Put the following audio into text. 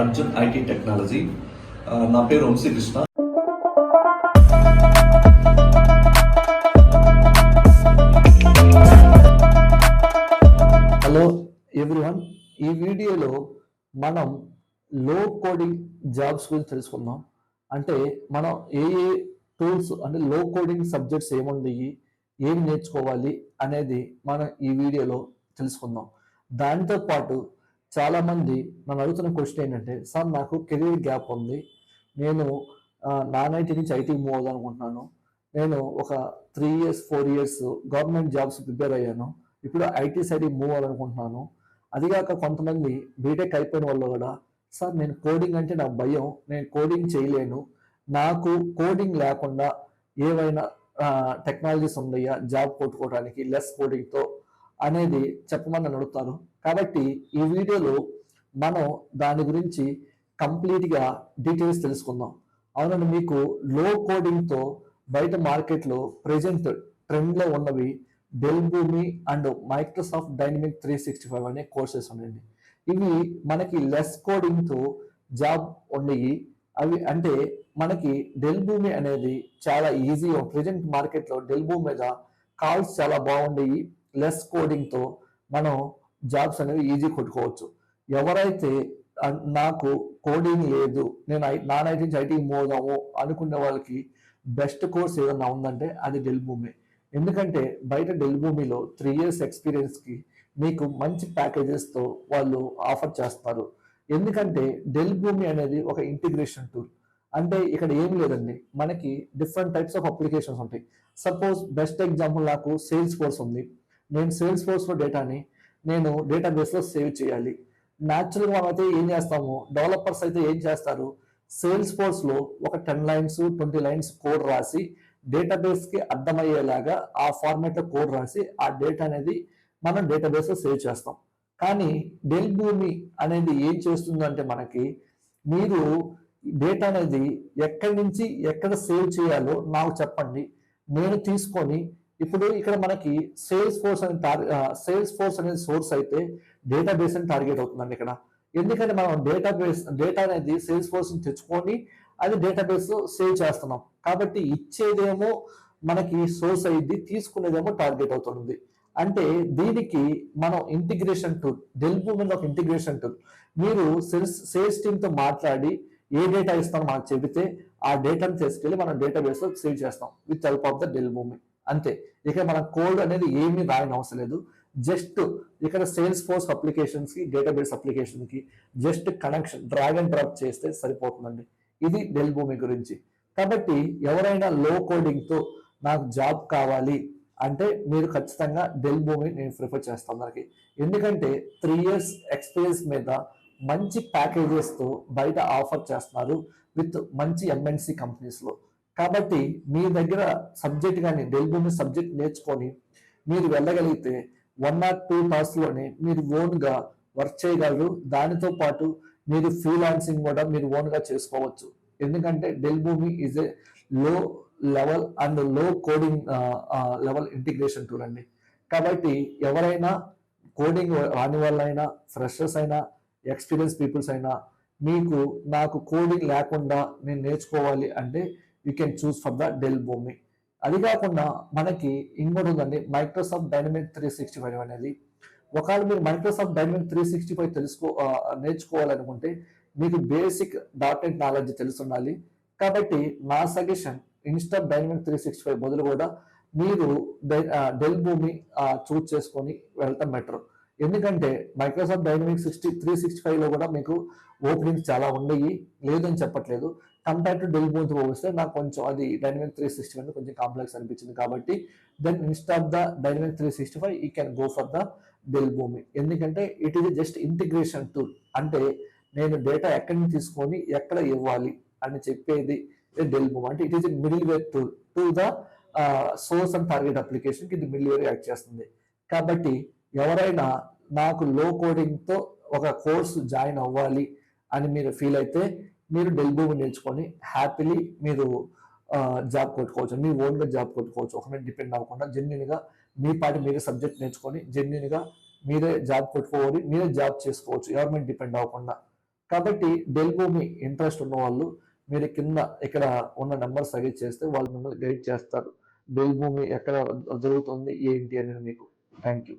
Arjun IT technology. నా పేరు Vamsi Krishna. Hello everyone, ఈ వీడియోలో మనం లో కోడింగ్ జాబ్స్ గురించి తెలుసుకుందాం. అంటే మనం ఏ టూల్స్ అంటే లో కోడింగ్ సబ్జెక్ట్స్ ఏముంటాయి, ఏమి నేర్చుకోవాలి అనేది మనం ఈ వీడియోలో తెలుసుకుందాం. దాంతో పాటు చాలామంది నన్ను అడుగుతున్న క్వశ్చన్ ఏంటంటే, సార్ నాకు కెరీర్ గ్యాప్ ఉంది, నేను నాన్ ఐటీ నుంచి ఐటీకి మూవ్ అవుదాం అనుకుంటున్నాను, నేను ఒక 3 years 4 years government jobs prepare అయ్యాను, ఇప్పుడు ఐటీ సైడ్ మూవ్ అవ్వాలనుకుంటున్నాను. అదిగాక కొంతమంది బీటెక్ అయిపోయిన వాళ్ళు కూడా, సార్ నేను కోడింగ్ అంటే నాకు భయం, నేను కోడింగ్ చేయలేను, నాకు కోడింగ్ లేకుండా ఏవైనా టెక్నాలజీస్ ఉన్నాయా జాబ్ కొట్టుకోవడానికి లెస్ కోడింగ్తో అనేది చెప్పమని నన్ను అడుగుతారు. కాబట్టి ఈ వీడియోలో మనం దాని గురించి కంప్లీట్గా డీటెయిల్స్ తెలుసుకుందాం. అవునండి, మీకు లో కోడింగ్తో బయట మార్కెట్లో ప్రెజెంట్ ట్రెండ్లో ఉన్నవి డెల్ భూమి అండ్ మైక్రోసాఫ్ట్ డైనమిక్ 365 అనే కోర్సెస్ ఉన్నాయండి. ఇవి మనకి లెస్ కోడింగ్తో జాబ్ ఉండేవి. అవి అంటే మనకి డెల్ భూమి అనేది చాలా ఈజీగా ప్రెజెంట్ మార్కెట్లో డెల్ భూమి మీద కాల్స్ చాలా బాగుండేవి. లెస్ కోడింగ్తో మనం జాబ్స్ అనేవి ఈజీ కొట్టుకోవచ్చు. ఎవరైతే నాకు కోడింగ్ లేదు, నేను నాన్ ఐటీ నుంచి ఐటీ మూవ్ అవుదాము అనుకునే వాళ్ళకి బెస్ట్ కోర్స్ ఏదన్నా ఉందంటే అది డెల్ భూమి. ఎందుకంటే బయట డెల్ భూమిలో 3 years ఎక్స్పీరియన్స్కి మీకు మంచి ప్యాకేజెస్తో వాళ్ళు ఆఫర్ చేస్తారు. ఎందుకంటే డెల్ భూమి అనేది ఒక ఇంటిగ్రేషన్ టూల్. అంటే ఇక్కడ ఏమి లేదండి, మనకి డిఫరెంట్ టైప్స్ ఆఫ్ అప్లికేషన్స్ ఉంటాయి. సపోజ్ బెస్ట్ ఎగ్జాంపుల్, నాకు సేల్స్ ఫోర్స్ ఉంది, నేను సేల్స్ ఫోర్స్లో డేటాని నేను డేటాబేస్లో సేవ్ చేయాలి. న్యాచురల్గా మనం అయితే ఏం చేస్తాము, డెవలపర్స్ అయితే ఏం చేస్తారు, సేల్స్ ఫోర్స్లో ఒక 10 lines 20 lines కోడ్ రాసి డేటాబేస్కి అర్థమయ్యేలాగా ఆ ఫార్మాట్లో కోడ్ రాసి ఆ డేటా అనేది మనం డేటాబేస్లో సేవ్ చేస్తాం. కానీ డెల్ భూమి అనేది ఏం చేస్తుందంటే, మనకి మీరు డేటా అనేది ఎక్కడి నుంచి ఎక్కడ సేవ్ చేయాలో నాకు చెప్పండి, నేను తీసుకొని ఇప్పుడు ఇక్కడ మనకి సేల్స్ ఫోర్స్ అనేది సోర్స్ అయితే డేటాబేస్ అని టార్గెట్ అవుతుందండి ఇక్కడ. ఎందుకంటే మనం డేటా అనేది సేల్స్ ఫోర్స్ నుంచి తెచ్చుకొని అది డేటాబేస్ సేవ్ చేస్తున్నాం. కాబట్టి ఇచ్చేదేమో మనకి సోర్స్ అయ్యింది, తీసుకునేదేమో టార్గెట్ అవుతుంది. అంటే దీనికి మనం ఇంటిగ్రేషన్ టూల్, డెల్ భూమి ఒక ఇంటిగ్రేషన్ టూల్. మీరు సేల్స్ టీమ్తో మాట్లాడి ఏ డేటా ఇస్తామో మనకు చెబితే ఆ డేటాను తీసుకెళ్ళి మనం డేటాబేస్లో సేవ్ చేస్తాం with help of the Dell Boomi. అంతే, ఇక మన కోడ్ అనేది ఏమీ రాయని అవసరం లేదు. జస్ట్ ఇక్కడ సేల్స్ ఫోర్స్ అప్లికేషన్స్కి డేటాబేస్ అప్లికేషన్కి just connection drag and drop చేస్తే సరిపోతుందండి. ఇది డెల్ భూమి గురించి. కాబట్టి ఎవరైనా లో కోడింగ్తో నాకు జాబ్ కావాలి అంటే మీరు ఖచ్చితంగా డెల్ భూమి నేను ప్రిఫర్ చేస్తాను మనకి. ఎందుకంటే 3 years ఎక్స్పీరియన్స్ మీద మంచి ప్యాకేజెస్తో బయట ఆఫర్ చేస్తున్నారు విత్ మంచి ఎంఎన్సి కంపెనీస్లో. కాబట్టి మీ దగ్గర సబ్జెక్ట్ కానీ డెల్ భూమి సబ్జెక్ట్ నేర్చుకొని మీరు వెళ్ళగలిగితే 1 or 2 tasksలోనే మీరు ఓన్గా వర్క్ చేయగలరు. దానితో పాటు మీరు ఫ్రీలాన్సింగ్ కూడా మీరు ఓన్గా చేసుకోవచ్చు. ఎందుకంటే డెల్ భూమి ఈజ్ ఏ లో లెవెల్ అండ్ లో కోడింగ్ లెవెల్ ఇంటిగ్రేషన్ టూల్ అండి. కాబట్టి ఎవరైనా కోడింగ్ రాని వాళ్ళైనా, ఫ్రెషర్స్ అయినా, ఎక్స్పీరియన్స్ పీపుల్స్ అయినా, మీకు నాకు కోడింగ్ లేకుండా నేను నేర్చుకోవాలి అంటే you can choose for the Dell Boomi. అది కాకుండా మనకి ఇంకోటి ఉందండి, మైక్రోసాఫ్ట్ డైనమిక్ 365 అనేది. ఒకవేళ మీరు మైక్రోసాఫ్ట్ డైనమిక్ 365 నేర్చుకోవాలనుకుంటే మీకు బేసిక్ .NET నాలెడ్జ్ తెలుసుండాలి. కాబట్టి నా సజెషన్, ఇన్స్టా డైనమిక్ 365 బదులు కూడా మీరు డెల్ భూమి చూస్ చేసుకొని వెళ్ళటం బెటర్. ఎందుకంటే మైక్రోసాఫ్ట్ డైనమిక్ 365లో కూడా మీకు ఓపెనింగ్స్ చాలా ఉండయి, లేదని చెప్పట్లేదు. కంపేర్ టు డెల్ భూమితో పోలిస్తే నాకు కొంచెం అది డైనమిక్ 365 కొంచెం కాంప్లెక్స్ అనిపించింది. కాబట్టి then instead of the dynamic 365 you can go for the Dell Boomi. ఎందుకంటే it is just integration tool. అంటే నేను డేటా ఎక్కడి నుంచి తీసుకొని ఎక్కడ ఇవ్వాలి అని చెప్పేది డెల్ భూమి. అంటే it is a middleware tool to the source and target అప్లికేషన్కి ఇది మిడిల్ వేర్ యాక్ట్ చేస్తుంది. కాబట్టి ఎవరైనా నాకు లో కోడింగ్తో ఒక కోర్సు జాయిన్ అవ్వాలి అని మీరు ఫీల్ అయితే మీరు డెల్ భూమి నేర్చుకొని హ్యాపీలీ మీరు జాబ్ కొట్టుకోవచ్చు, మీ ఓన్గా జాబ్ కొట్టుకోవచ్చు. ఒక మీద డిపెండ్ అవ్వకుండా జెన్యున్గా మీ పాటి మీరే సబ్జెక్ట్ నేర్చుకొని జెన్యున్గా మీరే జాబ్ కొట్టుకోవాలి, మీరే జాబ్ చేసుకోవచ్చు, ఎవరి మీద డిపెండ్ అవ్వకుండా. కాబట్టి డెల్ భూమి ఇంట్రెస్ట్ ఉన్న వాళ్ళు మీరు కింద ఇక్కడ ఉన్న నెంబర్ సజెస్ట్ చేస్తే వాళ్ళు మిమ్మల్ని గైడ్ చేస్తారు. డెల్ భూమి ఎక్కడ జరుగుతుంది ఏంటి అనేది మీకు. Thank you.